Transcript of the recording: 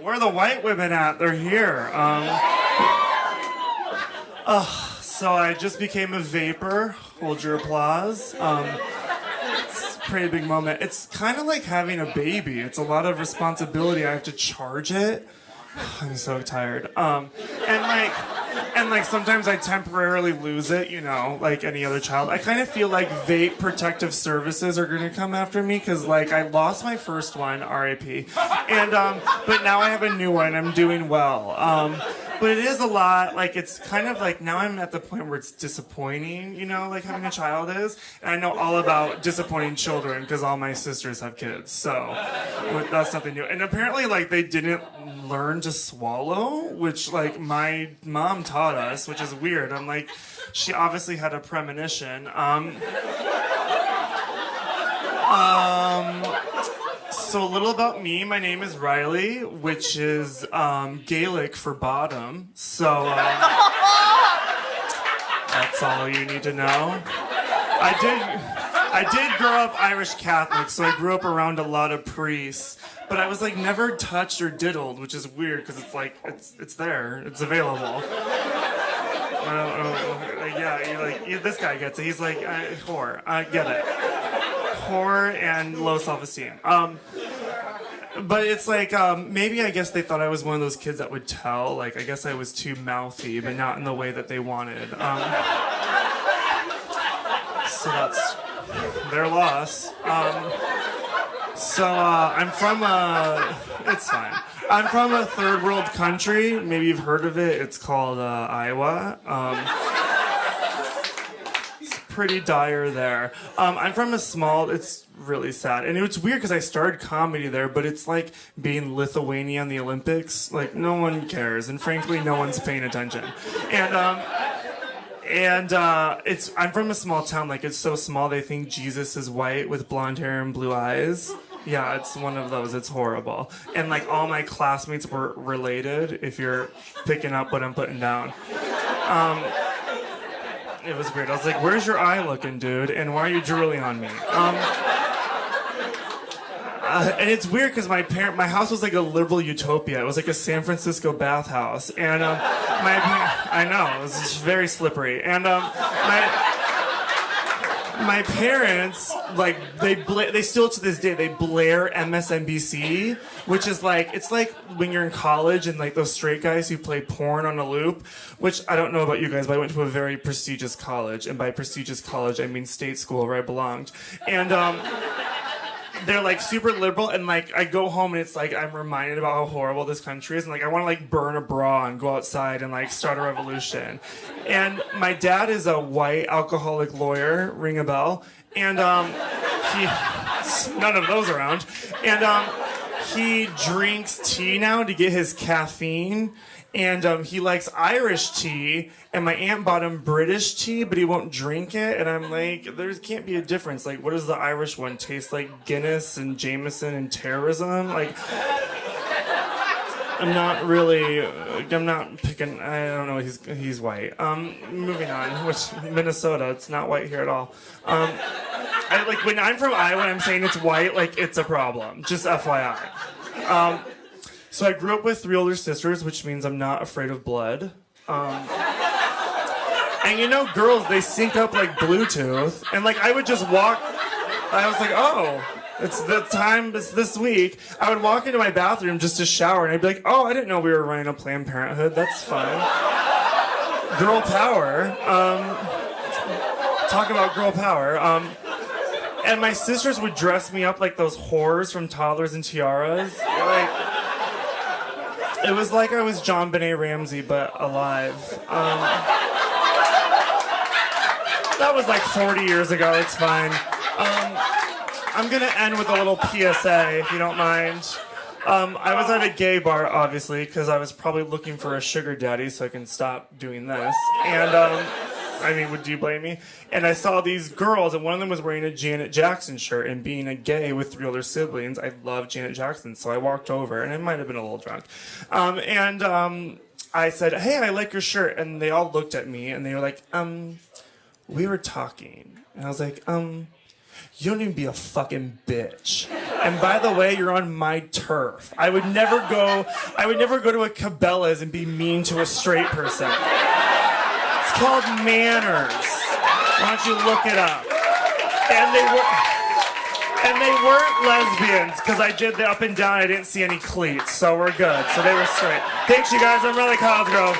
Where are the white women at? They're here. So I just became a vapor. Hold your applause. It's a pretty big moment. It's kind of like having a baby. It's a lot of responsibility. I have to charge it. I'm so tired. And sometimes I temporarily lose it, you know, like any other child. I kind of feel like vape protective services are gonna come after me because like I lost my first one, R.I.P. And but now I have a new one. I'm doing well. But it is a lot, like, it's kind of like, now I'm at the point where it's disappointing, you know, like having a child is. And I know all about disappointing children because all my sisters have kids, so that's nothing new. And apparently, like, they didn't learn to swallow, which, like, my mom taught us, which is weird. I'm like, she obviously had a premonition. So a little about me. My name is Riley, which is Gaelic for bottom. So that's all you need to know. I did grow up Irish Catholic, so I grew up around a lot of priests. But I was like never touched or diddled, which is weird because it's like it's there, it's available. Yeah, you're like this guy gets it. He's like whore. I get it. Whore and low self-esteem. But it's like, maybe I guess they thought I was one of those kids that would tell. Like, I guess I was too mouthy, but not in the way that they wanted. So that's their loss. I'm from it's fine. I'm from a third world country. Maybe you've heard of it. It's called Iowa. Pretty dire there. I'm from a small, it's really sad. And it's weird because I started comedy there, but it's like being Lithuania in the Olympics. Like, no one cares. And frankly, no one's paying attention. I'm from a small town. Like, it's so small they think Jesus is white with blonde hair and blue eyes. Yeah, it's one of those. It's horrible. And like all my classmates were related, if you're picking up what I'm putting down. It was weird. I was like, where's your eye looking, dude? And why are you drooling on me? And it's weird because my house was like a liberal utopia. It was like a San Francisco bathhouse. And I know, it was just very slippery. And my parents, like, they still to this day, they blare MSNBC, which is like, it's like when you're in college and like those straight guys who play porn on a loop, which I don't know about you guys, but I went to a very prestigious college. And by prestigious college, I mean state school where I belonged. And they're like super liberal, and like I go home and it's like I'm reminded about how horrible this country is, and like I want to like burn a bra and go outside and like start a revolution. And my dad is a white alcoholic lawyer, ring a bell, and he none of those around, and he drinks tea now to get his caffeine. And he likes Irish tea, and my aunt bought him British tea, but he won't drink it. And I'm like, there can't be a difference. Like, what does the Irish one taste like? Guinness and Jameson and terrorism? Like, I'm not picking. I don't know. He's white. Moving on. Which Minnesota? It's not white here at all. Like when I'm from Iowa, I'm saying it's white. Like it's a problem. Just FYI. So I grew up with 3 older sisters, which means I'm not afraid of blood. And you know, girls, they sync up like Bluetooth. And like I would just walk. I was like, oh, it's the time. It's this week. I would walk into my bathroom just to shower, and I'd be like, oh, I didn't know we were running a Planned Parenthood. That's fun. Girl power. Talk about girl power. And my sisters would dress me up like those whores from Toddlers and Tiaras. Like, it was like I was John Benet Ramsey, but alive. That was like 40 years ago. It's fine. I'm going to end with a little PSA, if you don't mind. I was at a gay bar, obviously, because I was probably looking for a sugar daddy so I can stop doing this. And, I mean, do you blame me? And I saw these girls, and one of them was wearing a Janet Jackson shirt, and being a gay with 3 older siblings, I love Janet Jackson, so I walked over, and I might have been a little drunk. I said, hey, I like your shirt, and they all looked at me, and they were like, we were talking. And I was like, you don't even be a fucking bitch. And by the way, you're on my turf. I would never go to a Cabela's and be mean to a straight person. It's called manners. Why don't you look it up? And they weren't lesbians, because I did the up and down, I didn't see any cleats, so we're good. So they were straight. Thanks, you guys. I'm Riley Cosgrove.